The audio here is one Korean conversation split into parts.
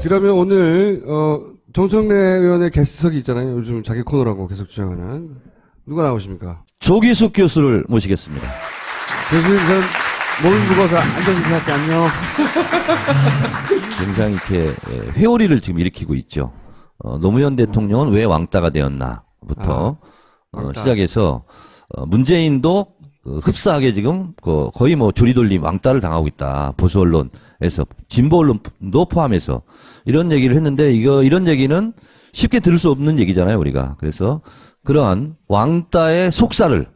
그러면 오늘 정청래 의원의 게스트석이 있잖아요. 요즘 자기 코너라고 계속 주장하는. 누가 나오십니까? 조기숙 교수를 모시겠습니다. 교수님, 전 몸을 무거워서 앉아서 할게 안녕. 굉장히 이렇게 회오리를 지금 일으키고 있죠. 노무현 대통령은 왜 왕따가 되었나부터 왕따. 시작해서 문재인도 흡사하게 지금 거의 뭐 조리돌림 왕따를 당하고 있다. 보수 언론에서 진보 언론도 포함해서 이런 얘기를 했는데 이런 얘기는 쉽게 들을 수 없는 얘기잖아요, 우리가. 그래서 그러한 왕따의 속살을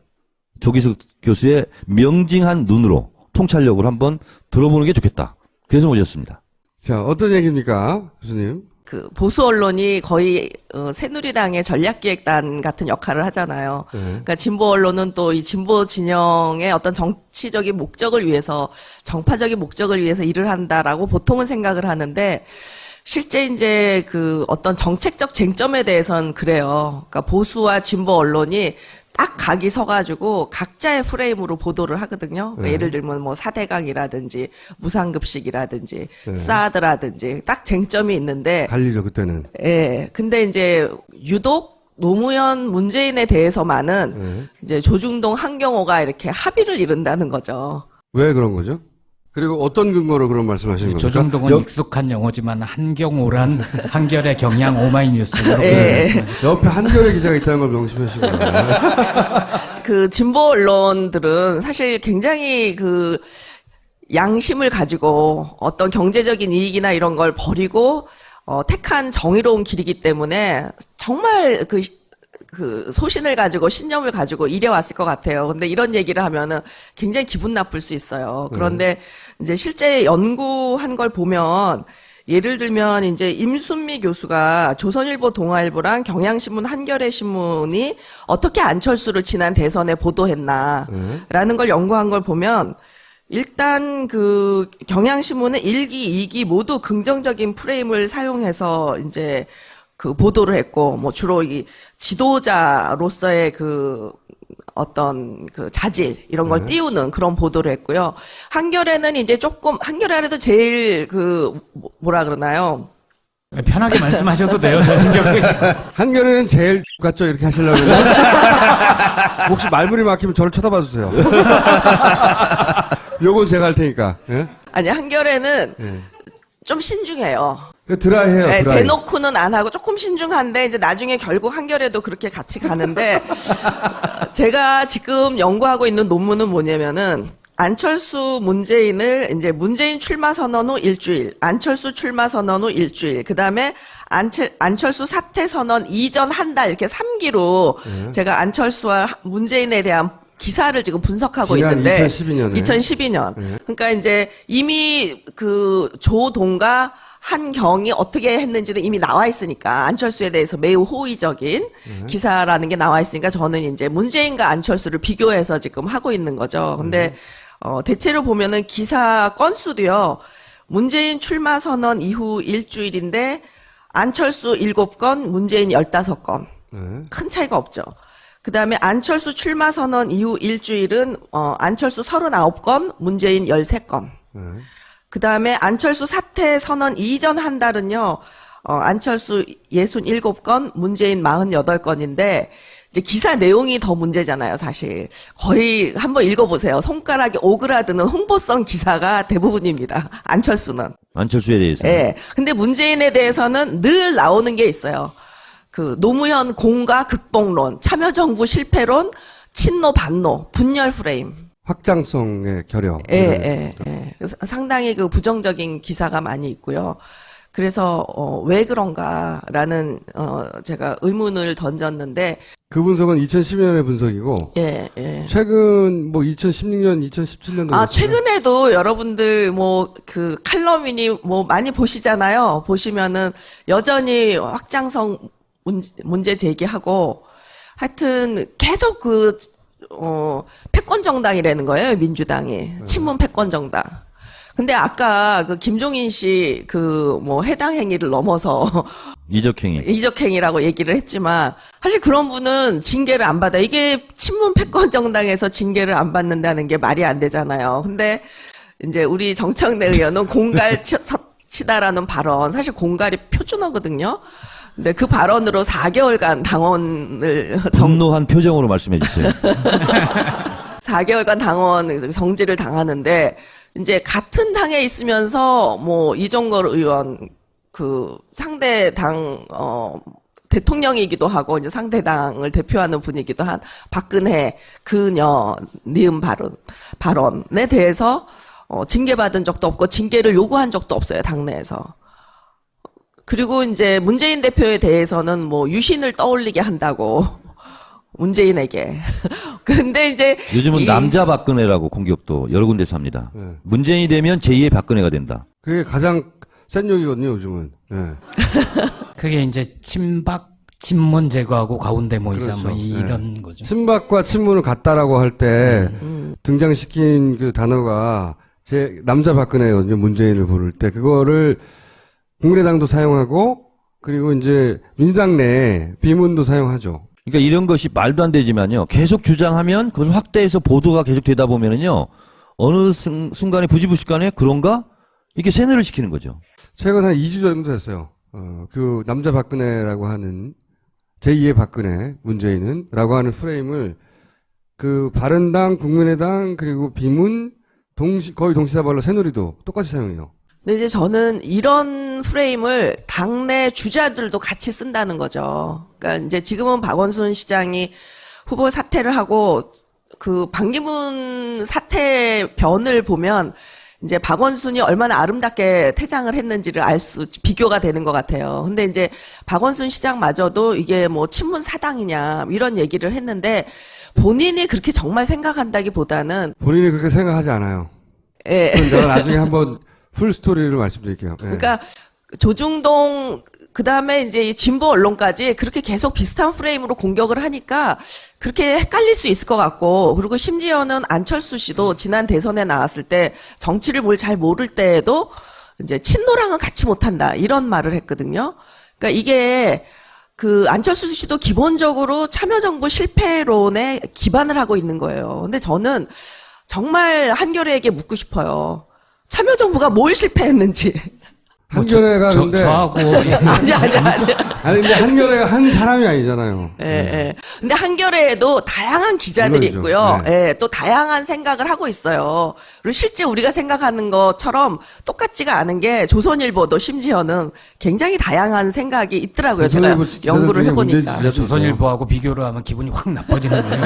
조기숙 교수의 명징한 눈으로 통찰력을 한번 들어보는 게 좋겠다. 그래서 모셨습니다. 자, 어떤 얘기입니까, 교수님? 그 보수 언론이 거의 새누리당의 전략기획단 같은 역할을 하잖아요. 네. 그러니까 진보 언론은 또 이 진보 진영의 어떤 정치적인 목적을 위해서, 정파적인 목적을 위해서 일을 한다라고 보통은 생각을 하는데, 실제 이제 그 어떤 정책적 쟁점에 대해서는 그래요. 그러니까 보수와 진보 언론이 딱 각이 서가지고 각자의 프레임으로 보도를 하거든요. 그러니까 예를 들면 뭐 4대강이라든지 무상급식이라든지 사드라든지 딱 쟁점이 있는데 갈리죠, 그때는. 예. 근데 이제 유독 노무현 문재인에 대해서만은 이제 조중동 한경호가 이렇게 합의를 이룬다는 거죠. 왜 그런 거죠? 그리고 어떤 근거로 그런 말씀하시는 겁니까? 조정동은 익숙한 용어지만 한경호란 한결의 경향 오마이뉴스. 예. 옆에 한겨레 기자가 있다는 걸 명심하시고. 그 진보 언론들은 사실 굉장히 그 양심을 가지고 어떤 경제적인 이익이나 이런 걸 버리고 택한 정의로운 길이기 때문에 정말 그 소신을 가지고 신념을 가지고 일해왔을 것 같아요. 근데 이런 얘기를 하면은 굉장히 기분 나쁠 수 있어요. 그런데 이제 실제 연구한 걸 보면 예를 들면 이제 임순미 교수가 조선일보 동아일보랑 경향신문 한겨레신문이 어떻게 안철수를 지난 대선에 보도했나라는 걸 연구한 걸 보면 일단 그 경향신문은 1기, 2기 모두 긍정적인 프레임을 사용해서 이제 그 보도를 했고, 뭐 주로 이 지도자로서의 그 어떤 그 자질 이런 걸 띄우는 그런 보도를 했고요. 한겨레는 이제 조금 한겨레라도 제일 그 뭐라 그러나요? 편하게 말씀하셔도 돼요. 저 신경 끄시고. 한겨레는 제일 같죠? 이렇게 하시려고. 혹시 말문이 막히면 저를 쳐다봐 주세요. 요건 제가 할 테니까. 예? 아니 한겨레는 좀 신중해요. 드라이해요, 네, 드라이. 대놓고는 안 하고 조금 신중한데 이제 나중에 결국 한겨레도 그렇게 같이 가는데 제가 지금 연구하고 있는 논문은 뭐냐면은 안철수 문재인을 이제 문재인 출마 선언 후 일주일, 안철수 출마 선언 후 일주일, 그 다음에 안철수 사퇴 선언 이전 한 달 이렇게 3기로 제가 안철수와 문재인에 대한 기사를 지금 분석하고 있는데 2012년에. 2012년. 그러니까 이제 이미 그 조동과 한경이 어떻게 했는지는 이미 나와 있으니까 안철수에 대해서 매우 호의적인 기사라는 게 나와 있으니까 저는 이제 문재인과 안철수를 비교해서 지금 하고 있는 거죠. 근데 대체로 보면은 기사 건수도요. 문재인 출마 선언 이후 일주일인데 안철수 7건, 문재인 15건. 큰 차이가 없죠. 그 다음에 안철수 출마 선언 이후 일주일은 안철수 39건, 문재인 13건. 그 다음에 안철수 사퇴 선언 이전 한 달은요, 안철수 67건, 문재인 48건인데, 이제 기사 내용이 더 문제잖아요, 사실. 거의 한번 읽어보세요. 손가락이 오그라드는 홍보성 기사가 대부분입니다. 안철수는. 안철수에 대해서. 예. 근데 문재인에 대해서는 늘 나오는 게 있어요. 그 노무현 공과 극복론, 참여정부 실패론, 친노 반노, 분열 프레임. 확장성의 결여. 예. 상당히 그 부정적인 기사가 많이 있고요. 그래서 왜 그런가라는 제가 의문을 던졌는데 그 분석은 2012년의 분석이고 예. 최근 뭐 2016년, 2017년도 최근에도 여러분들 뭐 그 칼럼이니 뭐 많이 보시잖아요. 보시면은 여전히 확장성 문제 제기하고 하여튼 계속 패권 정당이라는 거예요, 민주당이. 친문 패권 정당. 근데 아까 그 김종인 씨 그 뭐 해당 행위를 넘어서 이적행위. 이적행위라고 얘기를 했지만 사실 그런 분은 징계를 안 받아. 이게 친문 패권 정당에서 징계를 안 받는다는 게 말이 안 되잖아요. 근데 이제 우리 정청래 의원은 공갈 치다라는 발언, 사실 공갈이 표준어거든요. 근데 그 발언으로 4개월간 당원을 분노한 표정으로 말씀해 주세요. 4개월간 당원 정지를 당하는데, 이제 같은 당에 있으면서 뭐 이종걸 의원 그 상대 당 대통령이기도 하고 이제 상대 당을 대표하는 분이기도 한 박근혜 그녀 니은 발언에 대해서 징계받은 적도 없고 징계를 요구한 적도 없어요, 당내에서. 그리고 이제 문재인 대표에 대해서는 뭐 유신을 떠올리게 한다고 문재인에게. 근데 이제 요즘은 남자 박근혜라고 공격도 여러 군데서 합니다. 네. 문재인이 되면 제2의 박근혜가 된다. 그게 가장 센 욕이거든요, 요즘은. 예. 그게 이제 친박, 친문 제거하고 가운데 모이자 그렇죠. 뭐 이런 거죠. 친박과 친문을 같다라고 할 때 등장시킨 그 단어가 제 남자 박근혜거든요. 문재인을 부를 때 그거를 국민의당도 사용하고 그리고 이제 민주당 내 비문도 사용하죠. 그러니까 이런 것이 말도 안 되지만요. 계속 주장하면 그걸 확대해서 보도가 계속 되다 보면은요. 어느 순간에 부지부식간에 그런가? 이렇게 세뇌를 시키는 거죠. 최근 한 2주 정도 됐어요. 그 남자 박근혜라고 하는 제2의 박근혜 문재인은 라고 하는 프레임을 그 바른당, 국민의당 그리고 비문 거의 동시다발로 새누리도 똑같이 사용해요. 근데 이제 저는 이런 프레임을 당내 주자들도 같이 쓴다는 거죠. 그러니까 이제 지금은 박원순 시장이 후보 사퇴를 하고 그 반기문 사퇴 변을 보면 이제 박원순이 얼마나 아름답게 퇴장을 했는지를 비교가 되는 것 같아요. 근데 이제 박원순 시장마저도 이게 뭐 친문 사당이냐 이런 얘기를 했는데 본인이 그렇게 정말 생각한다기보다는 본인이 그렇게 생각하지 않아요. 예. 그건 제가 나중에 한번 풀 스토리를 말씀드릴게요. 예. 그러니까 조중동 그다음에 이제 이 진보 언론까지 그렇게 계속 비슷한 프레임으로 공격을 하니까 그렇게 헷갈릴 수 있을 것 같고, 그리고 심지어는 안철수 씨도 지난 대선에 나왔을 때 정치를 뭘 잘 모를 때에도 이제 친노랑은 같이 못한다 이런 말을 했거든요. 그러니까 이게 그 안철수 씨도 기본적으로 참여정부 실패론에 기반을 하고 있는 거예요. 근데 저는 정말 한겨레에게 묻고 싶어요. 참여정부가 뭘 실패했는지. 한겨레가 근데 아니. 아니 근데 한겨레가 한 사람이 아니잖아요. 예. 근데 한겨레에도 다양한 기자들이 물론이죠. 있고요. 네. 예, 또 다양한 생각을 하고 있어요. 그리고 실제 우리가 생각하는 것처럼 똑같지가 않은 게 조선일보도 심지어는 굉장히 다양한 생각이 있더라고요. 제가 조선일보 기자들 연구를 중에 문재인 해보니까. 지지자도 조선일보하고 비교를 하면 기분이 확 나빠지는데요.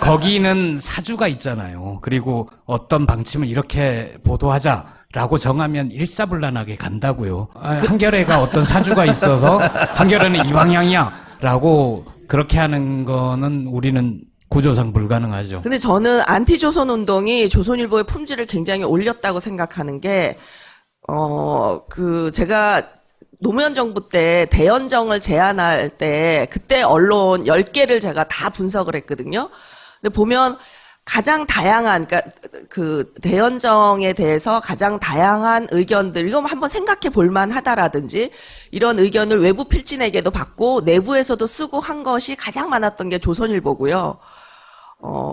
거기는 사주가 있잖아요. 그리고 어떤 방침을 이렇게 보도하자라고 정하면 일사불란하게 간다고요. 한겨레가 어떤 사주가 있어서 한겨레는 이 방향이야라고 그렇게 하는 거는 우리는 구조상 불가능하죠. 근데 저는 안티조선 운동이 조선일보의 품질을 굉장히 올렸다고 생각하는 게, 제가 노무현 정부 때 대연정을 제안할 때 그때 언론 10개를 제가 다 분석을 했거든요. 근데 보면 가장 다양한, 그러니까 그 대연정에 대해서 가장 다양한 의견들, 이거 한번 생각해 볼 만하다라든지 이런 의견을 외부 필진에게도 받고 내부에서도 쓰고 한 것이 가장 많았던 게 조선일보고요.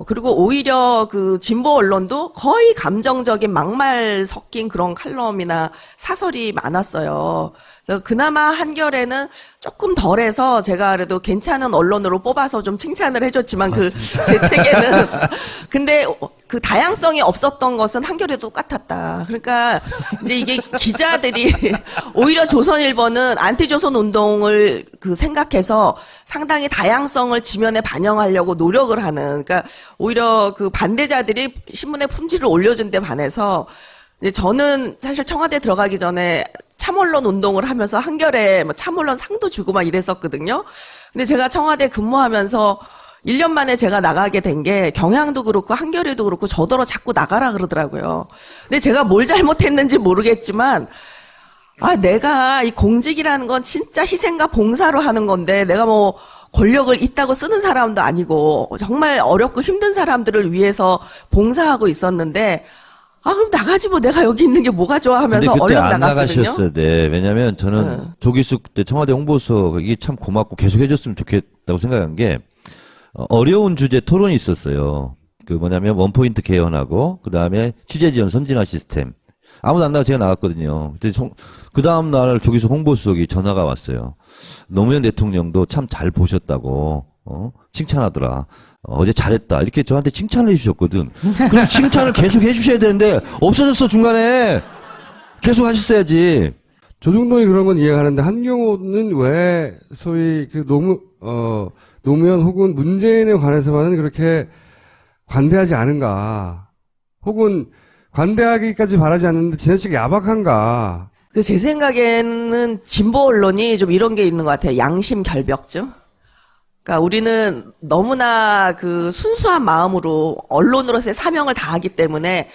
그리고 오히려 그 진보 언론도 거의 감정적인 막말 섞인 그런 칼럼이나 사설이 많았어요. 그래서 그나마 한겨레는 조금 덜해서 제가 그래도 괜찮은 언론으로 뽑아서 좀 칭찬을 해줬지만 그 제 책에는 근데 그 다양성이 없었던 것은 한겨레도 똑같았다. 그러니까 이제 이게 기자들이 오히려 조선일보는 안티조선 운동을 그 생각해서 상당히 다양성을 지면에 반영하려고 노력을 하는, 그러니까 오히려 그 반대자들이 신문의 품질을 올려준 데 반해서 이제 저는 사실 청와대 들어가기 전에 참언론 운동을 하면서 한겨레 뭐 참언론 상도 주고 막 이랬었거든요. 근데 제가 청와대 근무하면서 1년 만에 제가 나가게 된 게 경향도 그렇고 한겨레도 그렇고 저더러 자꾸 나가라 그러더라고요. 근데 제가 뭘 잘못했는지 모르겠지만 내가 이 공직이라는 건 진짜 희생과 봉사로 하는 건데 내가 뭐 권력을 있다고 쓰는 사람도 아니고 정말 어렵고 힘든 사람들을 위해서 봉사하고 있었는데 그럼 나가지 뭐 내가 여기 있는 게 뭐가 좋아 하면서 근데 그때 얼른 안 나갔거든요. 나가셨어야 돼. 왜냐면 저는 조기숙 때 청와대 홍보소 이게 참 고맙고 계속 해줬으면 좋겠다고 생각한 게 어려운 주제 토론이 있었어요. 그 뭐냐면 원포인트 개헌하고 그 다음에 취재 지원 선진화 시스템. 아무도 안 나가 제가 나갔거든요. 그 다음 날 조기수 홍보수석이 전화가 왔어요. 노무현 대통령도 참 잘 보셨다고 칭찬하더라. 어제 잘했다. 이렇게 저한테 칭찬을 해주셨거든. 그럼 칭찬을 계속 해주셔야 되는데 없어졌어 중간에. 계속 하셨어야지. 조중동이 그런 건 이해하는데 한경호는 왜 소위 그 노무현 혹은 문재인에 관해서만은 그렇게 관대하지 않은가? 혹은 관대하기까지 바라지 않는데 지나치게 야박한가? 제 생각에는 진보 언론이 좀 이런 게 있는 것 같아요. 양심 결벽증. 그러니까 우리는 너무나 그 순수한 마음으로 언론으로서의 사명을 다하기 때문에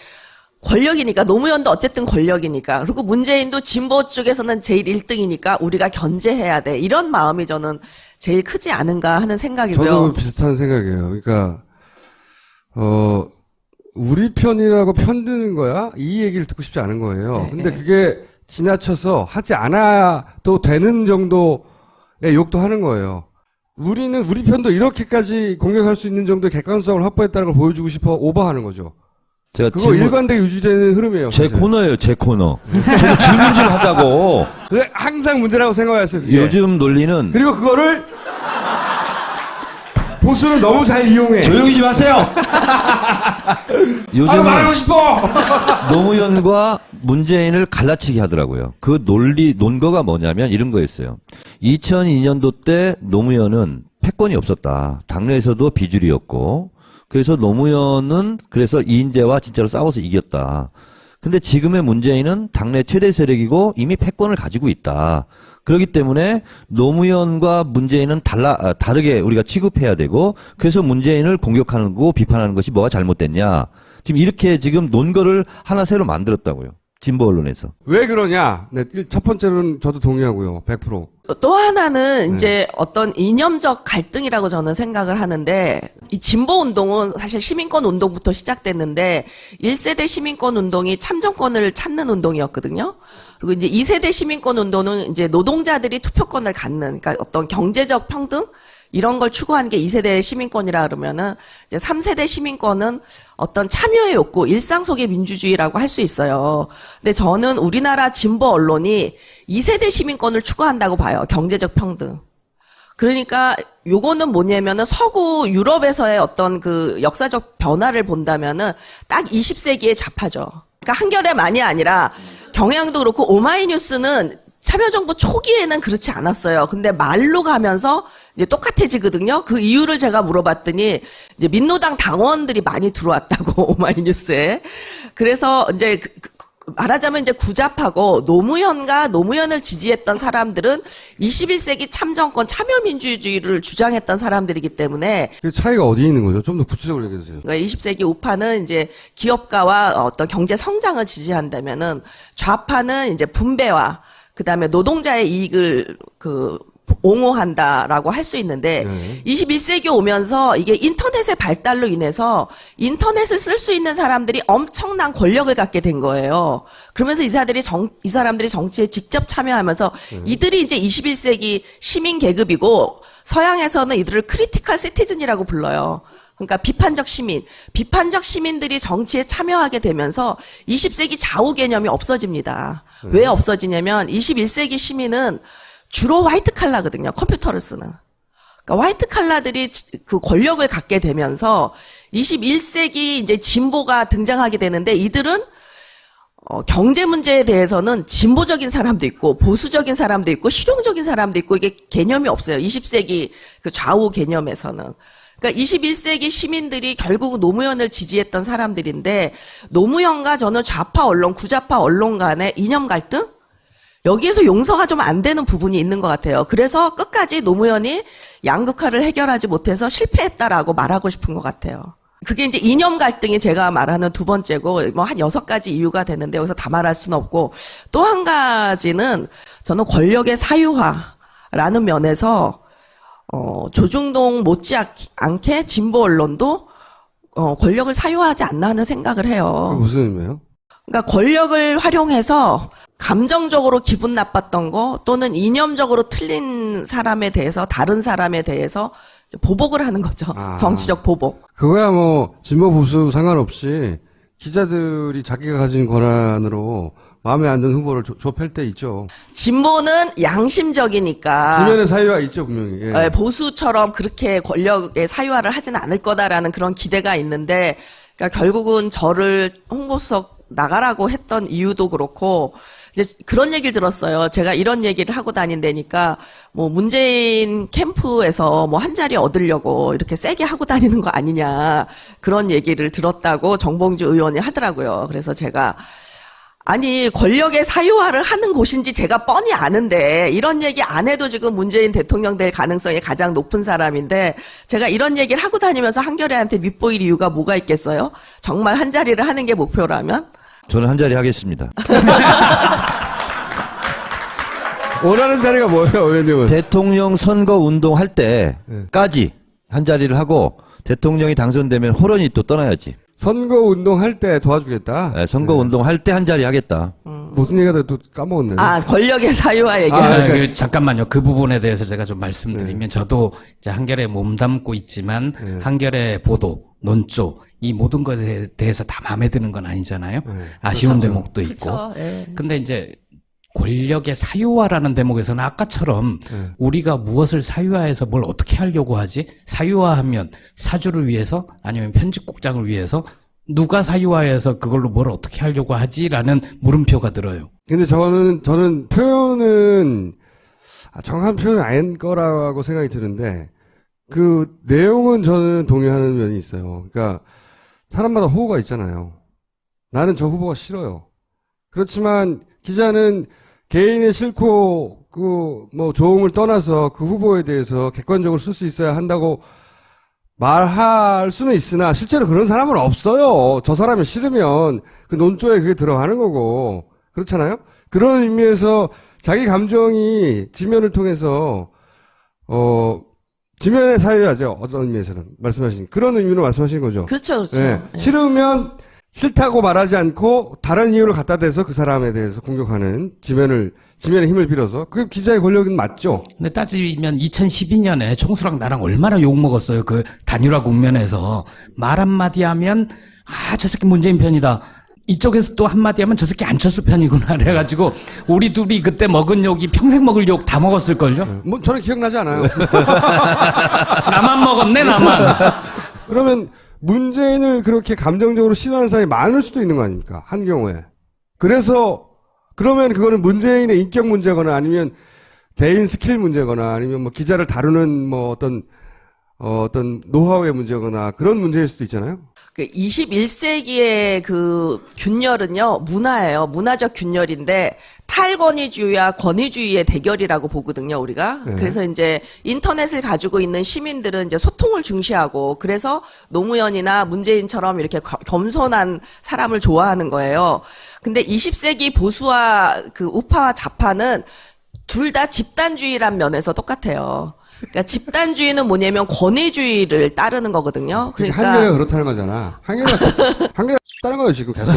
권력이니까, 노무현도 어쨌든 권력이니까, 그리고 문재인도 진보 쪽에서는 제일 1등이니까 우리가 견제해야 돼. 이런 마음이 저는 제일 크지 않은가 하는 생각이고요. 저도 비슷한 생각이에요. 그러니까 우리 편이라고 편드는 거야? 이 얘기를 듣고 싶지 않은 거예요. 근데 그게 지나쳐서 하지 않아도 되는 정도의 욕도 하는 거예요. 우리는 우리 편도 이렇게까지 공격할 수 있는 정도의 객관성을 확보했다는 걸 보여주고 싶어 오버하는 거죠. 제가 그거 일관되게 유지되는 흐름이에요. 제 사실. 코너예요, 제 코너. 저도 질문 좀 하자고. 근데 항상 문제라고 생각했어요. 그게. 요즘 논리는 그리고 그거를 보수는 너무 잘 이용해. 조용히 좀 하세요. 요즘 말하고 싶어. 노무현과 문재인을 갈라치기 하더라고요. 그 논거가 뭐냐면 이런 거였어요. 2002년도 때 노무현은 패권이 없었다. 당내에서도 비주류였고, 그래서 노무현은 그래서 이인재와 진짜로 싸워서 이겼다. 근데 지금의 문재인은 당내 최대 세력이고 이미 패권을 가지고 있다. 그렇기 때문에 노무현과 문재인은 다르게 우리가 취급해야 되고, 그래서 문재인을 공격하는 거고 비판하는 것이 뭐가 잘못됐냐. 지금 이렇게 지금 논거를 하나 새로 만들었다고요. 진보 언론에서. 왜 그러냐? 네, 첫 번째로는 저도 동의하고요. 100%. 또 하나는 이제 어떤 이념적 갈등이라고 저는 생각을 하는데, 이 진보 운동은 사실 시민권 운동부터 시작됐는데 1세대 시민권 운동이 참정권을 찾는 운동이었거든요. 그리고 이제 2세대 시민권 운동은 이제 노동자들이 투표권을 갖는, 그러니까 어떤 경제적 평등 이런 걸 추구하는 게 2세대 시민권이라 그러면은, 이제 3세대 시민권은 어떤 참여의 욕구, 일상 속의 민주주의라고 할 수 있어요. 근데 저는 우리나라 진보 언론이 2세대 시민권을 추구한다고 봐요. 경제적 평등. 그러니까 요거는 뭐냐면은 서구 유럽에서의 어떤 그 역사적 변화를 본다면은 딱 20세기의 좌파죠. 그러니까 한겨레만이 아니라 경향도 그렇고 오마이뉴스는 참여정부 초기에는 그렇지 않았어요. 근데 말로 가면서 이제 똑같아지거든요. 그 이유를 제가 물어봤더니 이제 민노당 당원들이 많이 들어왔다고 오마이뉴스에. 그래서 이제 말하자면 이제 구잡하고 노무현을 지지했던 사람들은 21세기 참정권 참여민주주의를 주장했던 사람들이기 때문에 그 차이가 어디에 있는 거죠? 좀 더 구체적으로 얘기해 주세요. 그러니까 20세기 우파는 이제 기업가와 어떤 경제 성장을 지지한다면은 좌파는 이제 분배와 그다음에 노동자의 이익을 옹호한다라고 할 수 있는데, 21세기 오면서 이게 인터넷의 발달로 인해서 인터넷을 쓸 수 있는 사람들이 엄청난 권력을 갖게 된 거예요. 그러면서 이 사람들이 정치에 직접 참여하면서 이들이 이제 21세기 시민 계급이고, 서양에서는 이들을 크리티컬 시티즌이라고 불러요. 그러니까 비판적 시민들이 정치에 참여하게 되면서 20세기 좌우 개념이 없어집니다. 왜 없어지냐면 21세기 시민은 주로 화이트 칼라거든요. 컴퓨터를 쓰는. 그러니까 화이트 칼라들이 그 권력을 갖게 되면서 21세기 이제 진보가 등장하게 되는데, 이들은 경제 문제에 대해서는 진보적인 사람도 있고 보수적인 사람도 있고 실용적인 사람도 있고, 이게 개념이 없어요. 20세기 그 좌우 개념에서는. 그러니까 21세기 시민들이 결국 노무현을 지지했던 사람들인데, 노무현과 저는 좌파 언론, 구좌파 언론 간의 이념 갈등? 여기에서 용서가 좀 안 되는 부분이 있는 것 같아요. 그래서 끝까지 노무현이 양극화를 해결하지 못해서 실패했다라고 말하고 싶은 것 같아요. 그게 이제 이념 갈등이 제가 말하는 두 번째고, 뭐 한 6가지 이유가 되는데 여기서 다 말할 수는 없고, 또 한 가지는 저는 권력의 사유화라는 면에서 조중동 못지않게 진보 언론도 권력을 사유화하지 않나 하는 생각을 해요. 무슨 의미예요? 그러니까 권력을 활용해서 감정적으로 기분 나빴던 거, 또는 이념적으로 틀린 사람에 대해서, 다른 사람에 대해서 보복을 하는 거죠. 정치적 보복. 그거야 뭐 진보 보수 상관없이 기자들이 자기가 가진 권한으로 마음에 안 드는 후보를 좁힐 때 있죠. 진보는 양심적이니까 지면의 사유가 있죠, 분명히. 예. 보수처럼 그렇게 권력의 사유화를 하지는 않을 거다라는 그런 기대가 있는데, 그러니까 결국은 저를 홍보수석 나가라고 했던 이유도 그렇고, 이제 그런 얘기를 들었어요. 제가 이런 얘기를 하고 다닌다니까, 뭐 문재인 캠프에서 뭐 한 자리 얻으려고 이렇게 세게 하고 다니는 거 아니냐, 그런 얘기를 들었다고 정봉주 의원이 하더라고요. 그래서 제가 아니, 권력의 사유화를 하는 곳인지 제가 뻔히 아는데 이런 얘기 안 해도 지금 문재인 대통령 될 가능성이 가장 높은 사람인데, 제가 이런 얘기를 하고 다니면서 한겨레한테 밉보일 이유가 뭐가 있겠어요? 정말 한 자리를 하는 게 목표라면? 저는 한 자리 하겠습니다. 원하는 자리가 뭐예요, 의원님은? 대통령 선거 운동할 때까지 한 자리를 하고 대통령이 당선되면 호련히 또 떠나야지. 선거 운동할 때 도와주겠다. 네, 선거 운동할 때 한 자리 하겠다. 무슨 얘기가 또 까먹었네. 아, 권력의 사유화 얘기. 잠깐만요. 그 부분에 대해서 제가 좀 말씀드리면, 저도 이제 한겨레에 몸담고 있지만, 한겨레 보도, 논조, 이 모든 것에 대해서 다 마음에 드는 건 아니잖아요. 아쉬운 대목도 있고. 그쵸, 예. 근데 이제 권력의 사유화라는 대목에서는 아까처럼 우리가 무엇을 사유화해서 뭘 어떻게 하려고 하지? 사유화하면 사주를 위해서 아니면 편집국장을 위해서 누가 사유화해서 그걸로 뭘 어떻게 하려고 하지라는 물음표가 들어요. 근데 저는 표현은, 정확한 표현은 아닌 거라고 생각이 드는데, 그 내용은 저는 동의하는 면이 있어요. 그러니까, 사람마다 호구가 있잖아요. 나는 저 후보가 싫어요. 그렇지만, 기자는 개인의 싫고, 조음을 떠나서 그 후보에 대해서 객관적으로 쓸 수 있어야 한다고 말할 수는 있으나, 실제로 그런 사람은 없어요. 저 사람이 싫으면 그 논조에 그게 들어가는 거고. 그렇잖아요? 그런 의미에서 자기 감정이 지면을 통해서, 지면의 사유하죠. 어떤 의미에서는. 말씀하신, 그런 의미로 말씀하신 거죠. 그렇죠, 그렇죠. 네. 예. 싫으면 싫다고 말하지 않고 다른 이유를 갖다 대서 그 사람에 대해서 공격하는 지면의 힘을 빌어서, 그게 기자의 권력은 맞죠. 근데 따지면 2012년에 총수랑 나랑 얼마나 욕먹었어요. 그 단일화 국면에서 말 한마디 하면 저 새끼 문재인 편이다. 이쪽에서 또 한마디 하면 저 새끼 안철수 편이구나. 그래가지고 우리 둘이 그때 먹은 욕이 평생 먹을 욕 다 먹었을걸요? 뭐 저는 기억나지 않아요. 나만 먹었네, 나만. 그러면 문재인을 그렇게 감정적으로 싫어하는 사람이 많을 수도 있는 거 아닙니까? 한 경우에. 그러면 그거는 문재인의 인격 문제거나 아니면 대인 스킬 문제거나 아니면 뭐 기자를 다루는 뭐 어떤 노하우의 문제거나 그런 문제일 수도 있잖아요. 그 21세기의 그 균열은요, 문화예요. 문화적 균열인데, 탈권위주의와 권위주의의 대결이라고 보거든요, 우리가. 네. 그래서 이제 인터넷을 가지고 있는 시민들은 이제 소통을 중시하고, 그래서 노무현이나 문재인처럼 이렇게 겸손한 사람을 좋아하는 거예요. 근데 20세기 보수와 그 우파와 좌파는 둘 다 집단주의란 면에서 똑같아요. 그러니까 집단주의는 뭐냐면 권위주의를 따르는 거거든요. 그러니까 한겨레가 그렇다는 거잖아. 한겨레가 다른 거예요 지금 계속.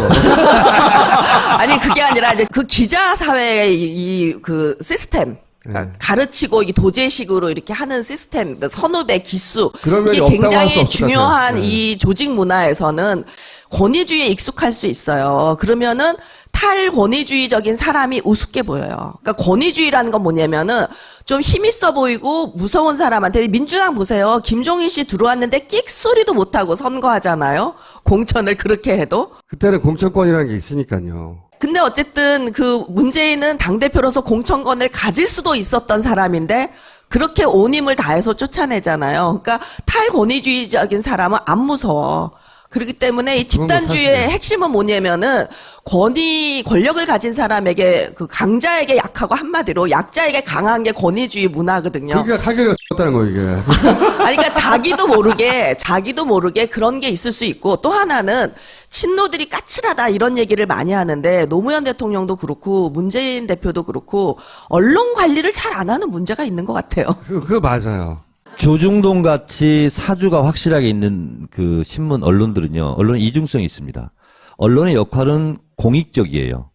아니 그게 아니라 이제 그 기자 사회의 그 시스템. 그러니까 가르치고 이 도제식으로 이렇게 하는 시스템, 선후배 기수, 그런 이게 면이 없다고 할수 굉장히 없을 것 중요한 같아요. 이 조직 문화에서는 권위주의에 익숙할 수 있어요. 그러면은 탈권위주의적인 사람이 우습게 보여요. 그러니까 권위주의라는 건 뭐냐면은 좀 힘있어 보이고 무서운 사람한테, 민주당 보세요. 김종인 씨 들어왔는데 끽 소리도 못하고 선거하잖아요. 공천을 그렇게 해도. 그때는 공천권이라는 게 있으니까요. 근데 어쨌든 그 문재인은 당대표로서 공천권을 가질 수도 있었던 사람인데 그렇게 온 힘을 다해서 쫓아내잖아요. 그러니까 탈권위주의적인 사람은 안 무서워. 그렇기 때문에 이 집단주의의 사실이에요. 핵심은 뭐냐면은 권력을 가진 사람에게, 그 강자에게 약하고 한마디로 약자에게 강한 게 권위주의 문화거든요. 그러니까 한겨레가 떴다는 거 이게. 아니, 그러니까 자기도 모르게 그런 게 있을 수 있고, 또 하나는 친노들이 까칠하다 이런 얘기를 많이 하는데, 노무현 대통령도 그렇고 문재인 대표도 그렇고 언론 관리를 잘 안 하는 문제가 있는 것 같아요. 그거 맞아요. 조중동 같이 사주가 확실하게 있는 그 신문 언론들은요, 언론은 이중성이 있습니다. 언론의 역할은 공익적이에요.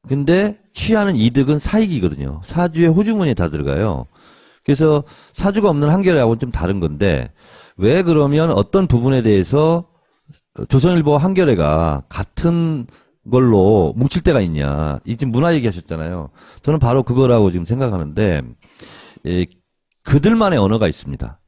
근데 취하는 이득은 사익이거든요. 사주에 호주머니에 다 들어가요. 그래서 사주가 없는 한겨레하고는 좀 다른 건데, 왜 그러면 어떤 부분에 대해서 조선일보 한겨레가 같은 걸로 뭉칠 때가 있냐. 이 지금 문화 얘기하셨잖아요. 저는 바로 그거라고 지금 생각하는데, 그들만의 언어가 있습니다.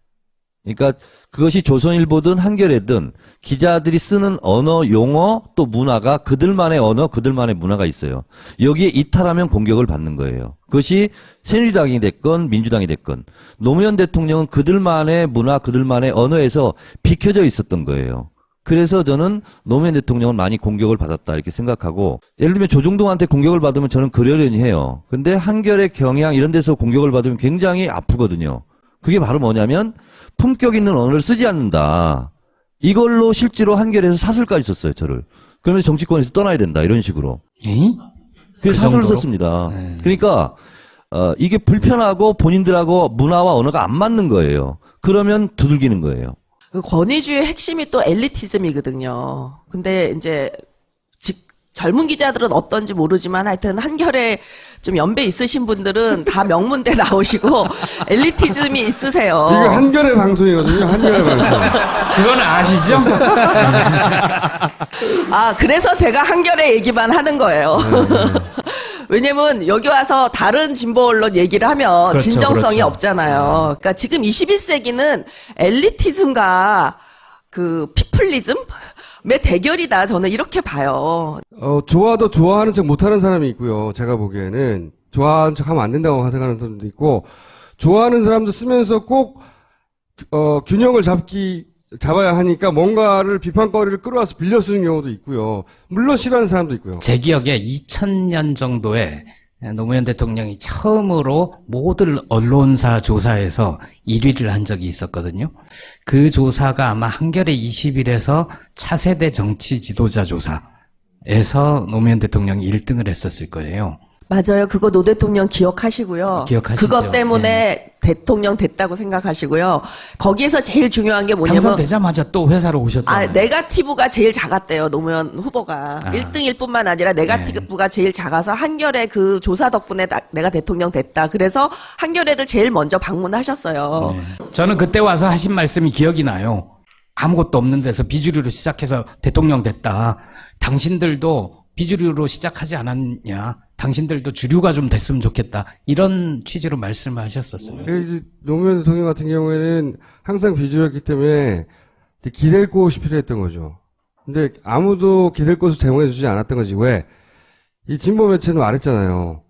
그러니까 그것이 조선일보든 한겨레든 기자들이 쓰는 언어, 용어 또 문화가 그들만의 언어, 그들만의 문화가 있어요. 여기에 이탈하면 공격을 받는 거예요. 그것이 새누리당이 됐건 민주당이 됐건 노무현 대통령은 그들만의 문화, 그들만의 언어에서 비켜져 있었던 거예요. 그래서 저는 노무현 대통령은 많이 공격을 받았다 이렇게 생각하고, 예를 들면 조중동한테 공격을 받으면 저는 그러려니 해요. 근데 한겨레, 경향 이런 데서 공격을 받으면 굉장히 아프거든요. 그게 바로 뭐냐면 품격 있는 언어를 쓰지 않는다. 이걸로 실제로 한겨레에서 사설까지 썼어요, 저를. 그러면서 정치권에서 떠나야 된다, 이런 식으로. 에이? 그래서 그 사설을 정도로? 썼습니다. 네. 그러니까 이게 불편하고 본인들하고 문화와 언어가 안 맞는 거예요. 그러면 두들기는 거예요. 그 권위주의 핵심이 또 엘리티즘이거든요. 근데 이제 젊은 기자들은 어떤지 모르지만 하여튼 한결에 좀 연배 있으신 분들은 다 명문대 나오시고 엘리티즘이 있으세요. 이거 한겨레 방송이거든요. 한겨레 방송. 그건 아시죠? 아, 그래서 제가 한결에 얘기만 하는 거예요. 왜냐면 여기 와서 다른 진보 언론 얘기를 하면 그렇죠, 진정성이 그렇죠. 없잖아요. 그러니까 지금 21세기는 엘리티즘과 그 피플리즘의 대결이다. 저는 이렇게 봐요. 좋아도 좋아하는 척 못하는 사람이 있고요. 제가 보기에는 좋아하는 척 하면 안 된다고 생각하는 사람도 있고, 좋아하는 사람도 쓰면서 꼭 균형을 잡아야 하니까 뭔가를 비판거리를 끌어와서 빌려 쓰는 경우도 있고요. 물론 싫어하는 사람도 있고요. 제 기억에 2000년 정도에 노무현 대통령이 처음으로 모든 언론사 조사에서 1위를 한 적이 있었거든요. 그 조사가 아마 한겨레 20일에서 차세대 정치 지도자 조사에서 노무현 대통령이 1등을 했었을 거예요. 맞아요. 그거 노 대통령 기억하시고요. 기억하시죠? 그것 때문에 대통령 됐다고 생각하시고요. 거기에서 제일 중요한 게 뭐냐면 당선되자마자 또 회사로 오셨잖아요. 네가티브가 제일 작았대요. 노무현 후보가. 아. 1등일 뿐만 아니라 네가티브가 제일 작아서 한겨레 그 조사 덕분에 내가 대통령 됐다. 그래서 한겨레를 제일 먼저 방문하셨어요. 네. 저는 그때 와서 하신 말씀이 기억이 나요. 아무것도 없는 데서 비주류로 시작해서 대통령 됐다. 당신들도 비주류로 시작하지 않았냐. 당신들도 주류가 좀 됐으면 좋겠다. 이런 취지로 말씀을 하셨었어요. 이제 노무현 대통령 같은 경우에는 항상 비주류였기 때문에 기댈 곳이 필요했던 거죠. 근데 아무도 기댈 곳을 제공해주지 않았던 거지. 왜? 이 진보 매체는 말했잖아요.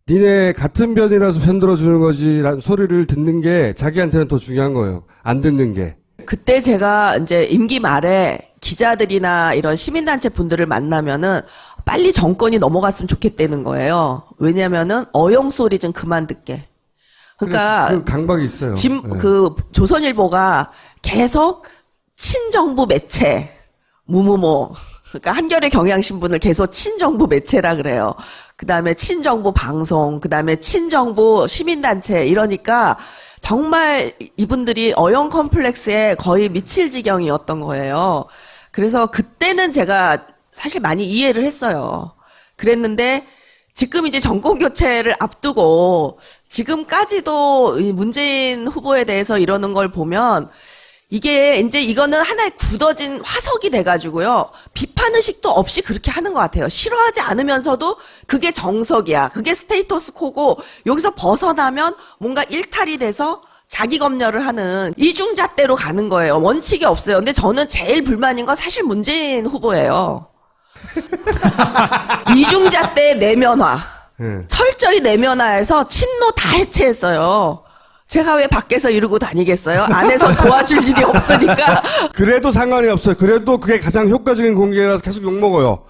니네 같은 편이라서 편 들어주는 거지 라는 소리를 듣는 게 자기한테는 더 중요한 거예요. 안 듣는 게. 그때 제가 이제 임기 말에 기자들이나 이런 시민단체 분들을 만나면은 빨리 정권이 넘어갔으면 좋겠다는 거예요. 왜냐면은 어용소리 좀 그만 듣게. 그러니까 그 강박이 있어요. 네. 그 조선일보가 계속 친정부 매체 무무모. 그러니까 한겨레 경향신문을 계속 친정부 매체라 그래요. 그다음에 친정부 방송, 그다음에 친정부 시민단체 이러니까 정말 이분들이 어용 컴플렉스에 거의 미칠 지경이었던 거예요. 그래서 그때는 제가 사실 많이 이해를 했어요. 그랬는데 지금 이제 정권 교체를 앞두고 지금까지도 이 문재인 후보에 대해서 이러는 걸 보면 이게 이제 이거는 하나의 굳어진 화석이 돼가지고요. 비판 의식도 없이 그렇게 하는 것 같아요. 싫어하지 않으면서도 그게 정석이야. 그게 스테이터스 코고 여기서 벗어나면 뭔가 일탈이 돼서 자기 검열을 하는 이중잣대로 가는 거예요. 원칙이 없어요. 근데 저는 제일 불만인 건 사실 문재인 후보예요. 이중잣대 내면화. 네. 철저히 내면화해서 친노 다 해체했어요. 제가 왜 밖에서 이러고 다니겠어요? 안에서 도와줄 일이 없으니까. 그래도 상관이 없어요. 그래도 그게 가장 효과적인 공개라서 계속 욕먹어요.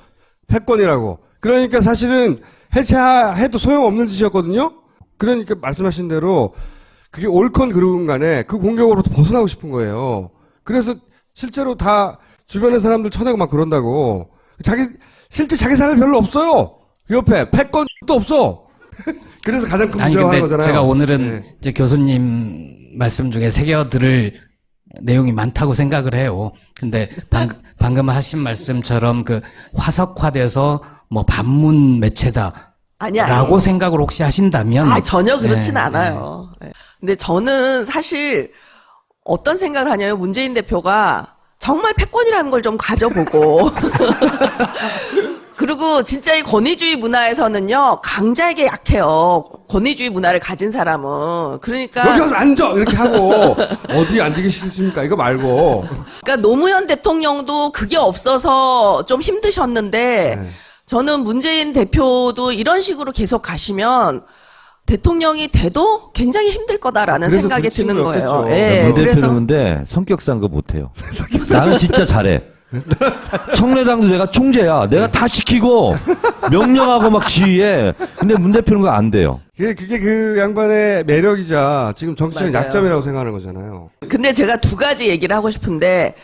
패권이라고. 그러니까 사실은 해체해도 소용없는 짓이었거든요. 그러니까 말씀하신 대로 그게 옳건 그르건 간에 그 공격으로부터 벗어나고 싶은 거예요. 그래서 실제로 다 주변의 사람들 쳐내고 막 그런다고. 실제 자기 사람이 별로 없어요. 그 옆에 패권도 없어. 그래서 가장 큰 아니 문제가 하는 근데 거잖아요. 제가 오늘은 네. 이제 교수님 말씀 중에 새겨들을 내용이 많다고 생각을 해요. 근데 방금 하신 말씀처럼 그 화석화돼서 뭐 반문 매체다. 아니야. 라고 생각을 혹시 하신다면. 전혀 그렇진 네, 않아요. 네. 근데 저는 사실 어떤 생각을 하냐면 문재인 대표가 정말 패권이라는 걸 좀 가져보고 그리고 진짜 이 권위주의 문화에서는요 강자에게 약해요. 권위주의 문화를 가진 사람은. 그러니까 여기 가서 앉아 이렇게 하고 어디 앉기 싫습니까? 이거 말고. 그러니까 노무현 대통령도 그게 없어서 좀 힘드셨는데 네. 저는 문재인 대표도 이런 식으로 계속 가시면 대통령이 돼도 굉장히 힘들 거다라는 그래서 생각이 그런 드는 거예요. 친구였겠죠. 예, 문 그래서 대표는 근데 성격상 그거 못해요. 나는 진짜 잘해. 청래당도 내가 총재야. 내가 다 시키고 명령하고 막 지휘해. 근데 문 대표는 그거 안 돼요. 그게 그 양반의 매력이자 지금 정치적인 맞아요. 약점이라고 생각하는 거잖아요. 근데 제가 두 가지 얘기를 하고 싶은데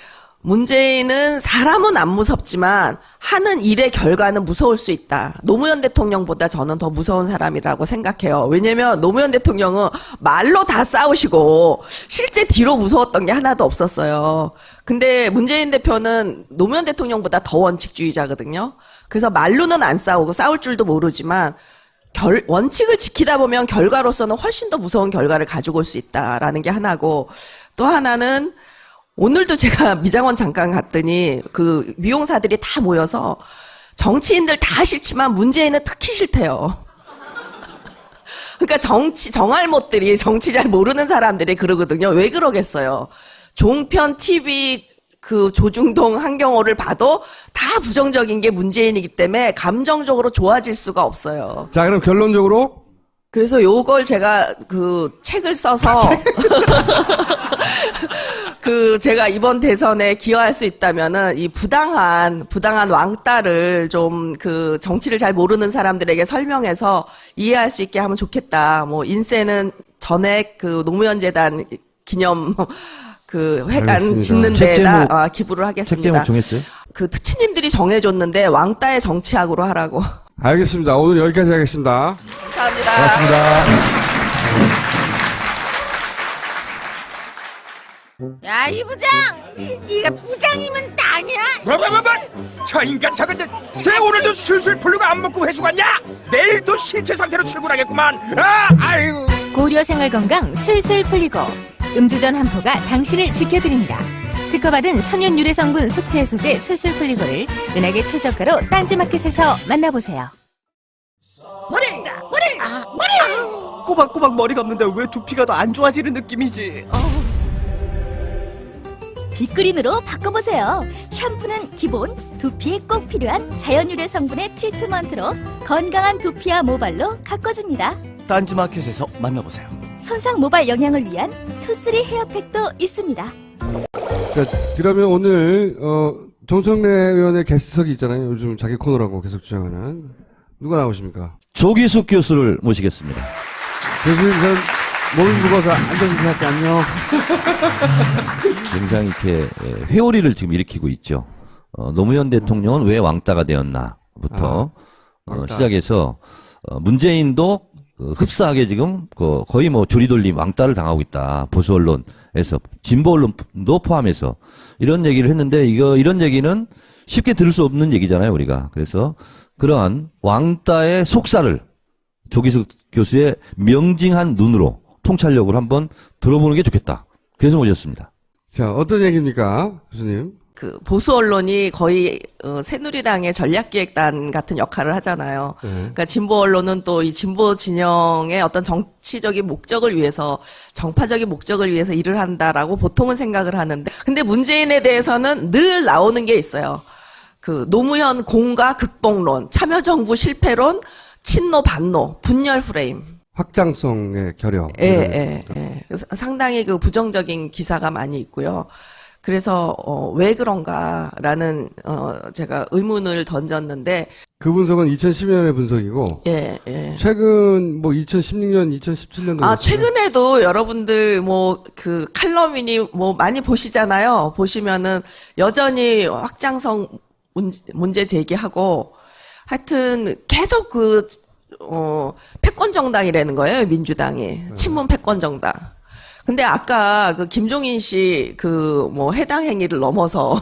문재인은 사람은 안 무섭지만 하는 일의 결과는 무서울 수 있다. 노무현 대통령보다 저는 더 무서운 사람이라고 생각해요. 왜냐면 노무현 대통령은 말로 다 싸우시고 실제 뒤로 무서웠던 게 하나도 없었어요. 근데 문재인 대표는 노무현 대통령보다 더 원칙주의자거든요. 그래서 말로는 안 싸우고 싸울 줄도 모르지만 원칙을 지키다 보면 결과로서는 훨씬 더 무서운 결과를 가지고 올 수 있다라는 게 하나고 또 하나는 오늘도 제가 미장원 잠깐 갔더니 그 미용사들이 다 모여서 정치인들 다 싫지만 문재인은 특히 싫대요. 그러니까 정알못들이 정치 잘 모르는 사람들이 그러거든요. 왜 그러겠어요? 종편, TV, 그 조중동, 한경호를 봐도 다 부정적인 게 문재인이기 때문에 감정적으로 좋아질 수가 없어요. 자, 그럼 결론적으로 그래서 요걸 제가 그 책을 써서 그 제가 이번 대선에 기여할 수 있다면은 이 부당한 왕따를 좀 그 정치를 잘 모르는 사람들에게 설명해서 이해할 수 있게 하면 좋겠다. 뭐 인세는 전액 그 노무현 재단 기념 그 회관 알겠습니다. 짓는 책 데에다 제목, 기부를 책 하겠습니다. 제목 정했어요? 그 특치님들이 정해줬는데 왕따의 정치학으로 하라고. 알겠습니다. 오늘 여기까지 하겠습니다. 감사합니다. 고맙습니다. 야, 이 부장! 네가 부장이면 땅이야? 저 인간 저건 쟤 오늘도 술술 풀리고 안 먹고 회수 갔냐? 내일도 신체 상태로 출근하겠구만. 아이고. 고려 생활건강 술술 풀리고 음주전 한포가 당신을 지켜드립니다. 특허받은 천연 유래 성분 숙취 해소제 술술 풀리고를 은하계 최저가로 딴지마켓에서 만나보세요. 머리인가? 머리! 꼬박꼬박 머리 감는데 왜 두피가 더 안 좋아지는 느낌이지? 빅그린으로 바꿔보세요. 샴푸는 기본, 두피에 꼭 필요한 자연유래 성분의 트리트먼트로 건강한 두피와 모발로 가꿔줍니다. 딴지마켓에서 만나보세요. 손상 모발 영양을 위한 투쓰리 헤어팩도 있습니다. 자, 그러면 오늘 정청래 의원의 게스트석이 있잖아요. 요즘 자기 코너라고 계속 주장하는 누가 나오십니까? 조기숙 교수를 모시겠습니다. 교수님, 전 몸을 묵어서 앉아서 할게 안녕. 굉장히 이렇게 회오리를 지금 일으키고 있죠. 노무현 대통령은 왜 왕따가 되었나부터 왕따. 시작해서 문재인도 흡사하게 지금 거의 뭐 조리돌림 왕따를 당하고 있다. 보수 언론에서 진보 언론도 포함해서 이런 얘기를 했는데 이런 얘기는 쉽게 들을 수 없는 얘기잖아요, 우리가. 그래서 그러한 왕따의 속살을 조기숙 교수의 명징한 눈으로 통찰력을 한번 들어보는 게 좋겠다. 그래서 모셨습니다. 자, 어떤 얘기입니까, 교수님? 그 보수 언론이 거의 새누리당의 전략기획단 같은 역할을 하잖아요. 네. 그러니까 진보 언론은 또 이 진보 진영의 어떤 정치적인 목적을 위해서 정파적인 목적을 위해서 일을 한다라고 보통은 생각을 하는데, 근데 문재인에 대해서는 늘 나오는 게 있어요. 그 노무현 공과 극복론, 참여정부 실패론, 친노 반노, 분열 프레임. 확장성의 결여. 예. 그래서 상당히 그 부정적인 기사가 많이 있고요. 그래서 왜 그런가라는 제가 의문을 던졌는데, 그 분석은 2012년의 분석이고, 예. 최근 뭐 2016년, 2017년도 최근에도 여러분들 뭐 그 칼럼이니 뭐 많이 보시잖아요. 보시면은 여전히 확장성 문제 제기하고, 하여튼 계속 패권 정당이라는 거예요, 민주당이. 친문 패권 정당. 근데 아까 그 김종인 씨 그 뭐 해당 행위를 넘어서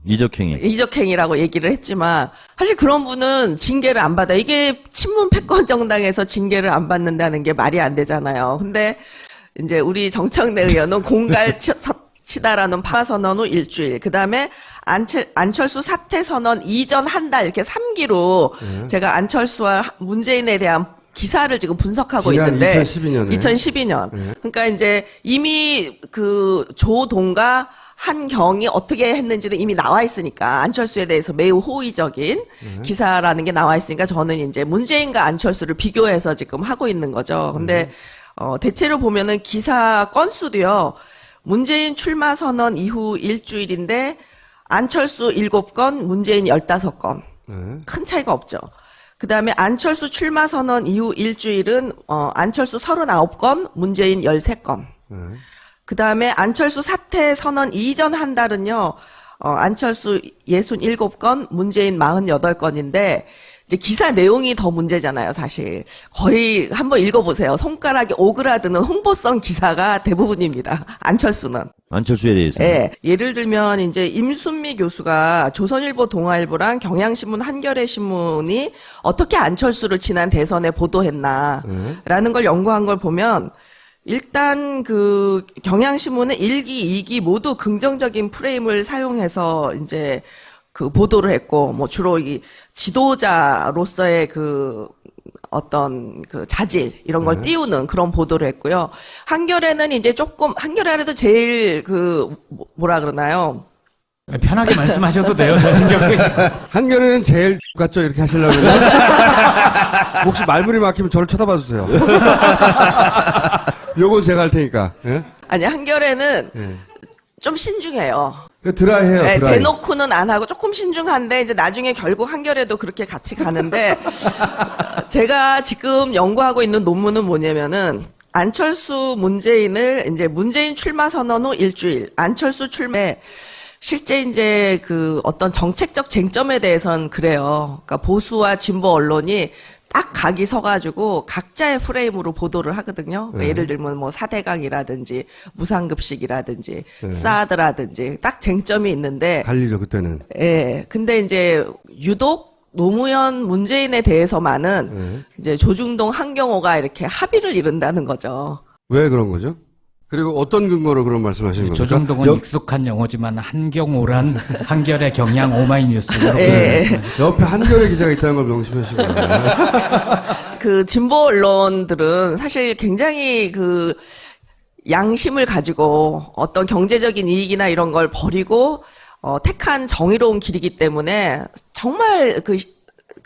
이적행위. 이적행위라고 얘기를 했지만, 사실 그런 분은 징계를 안 받아. 이게 친문 패권 정당에서 징계를 안 받는다는 게 말이 안 되잖아요. 근데 이제 우리 정청래 의원은 공갈 치다라는 선언 후 일주일, 그 다음에 안철수 사퇴 선언 이전 한 달, 이렇게 3기로 제가 안철수와 문재인에 대한 기사를 지금 분석하고 지난 있는데 2012년에. 2012년. 그러니까 이제 이미 그 조동과 한경이 어떻게 했는지는 이미 나와 있으니까 안철수에 대해서 매우 호의적인 기사라는 게 나와 있으니까 저는 이제 문재인과 안철수를 비교해서 지금 하고 있는 거죠. 근데 대체로 보면은 기사 건수도요. 문재인 출마 선언 이후 일주일인데 안철수 7건, 문재인 15건. 큰 차이가 없죠. 그 다음에 안철수 출마 선언 이후 일주일은 안철수 39건, 문재인 13건. 그 다음에 안철수 사퇴 선언 이전 한 달은요, 안철수 67건, 문재인 48건인데, 이제 기사 내용이 더 문제잖아요, 사실. 거의 한번 읽어보세요. 손가락에 오그라드는 홍보성 기사가 대부분입니다. 안철수는. 안철수에 대해서. 예. 예를 들면, 이제 임순미 교수가 조선일보, 동아일보랑 경향신문, 한겨레 신문이 어떻게 안철수를 지난 대선에 보도했나라는 걸 연구한 걸 보면, 일단 그 경향신문은 1기, 2기 모두 긍정적인 프레임을 사용해서 이제 그 보도를 했고, 뭐 주로 이 지도자로서의 그 어떤 그 자질 이런 걸 띄우는 그런 보도를 했고요. 한겨레는 이제 조금, 한겨레라도 제일 그 뭐라 그러나요? 편하게 말씀하셔도 돼요. 저 신경 끄시고. 한겨레는 제일 같죠? 이렇게 하시려면. 혹시 말문이 막히면 저를 쳐다봐 주세요. 요건 제가 할 테니까. 예? 아니, 한겨레는 예. 좀 신중해요. 드라이해요, 네, 드라이. 대놓고는 안 하고 조금 신중한데 이제 나중에 결국 한겨레도 그렇게 같이 가는데 제가 지금 연구하고 있는 논문은 뭐냐면은 안철수 문재인을 이제 문재인 출마 선언 후 일주일, 안철수 출마에 실제 이제 그 어떤 정책적 쟁점에 대해서는 그래요. 그러니까 보수와 진보 언론이 딱 각이 서가지고 각자의 프레임으로 보도를 하거든요. 그러니까 예를 들면 뭐 4대강이라든지 무상급식이라든지 사드라든지 딱 쟁점이 있는데 갈리죠, 그때는. 예. 근데 이제 유독 노무현 문재인에 대해서만은 이제 조중동 한경호가 이렇게 합의를 이룬다는 거죠. 왜 그런 거죠? 그리고 어떤 근거로 그런 말씀하시는 겁니까? 조정동은 익숙한 용어지만 한경호란 한겨레 경향 오마이뉴스 이렇게 예. 말씀하시죠. 옆에 한겨레 기자가 있다는 걸 명심하시고. 그 진보 언론들은 사실 굉장히 그 양심을 가지고 어떤 경제적인 이익이나 이런 걸 버리고 택한 정의로운 길이기 때문에 정말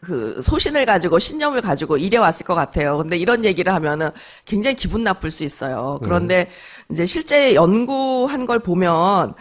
그 소신을 가지고 신념을 가지고 이래왔을 것 같아요. 근데 이런 얘기를 하면은 굉장히 기분 나쁠 수 있어요. 그런데 이제 실제 연구한 걸 보면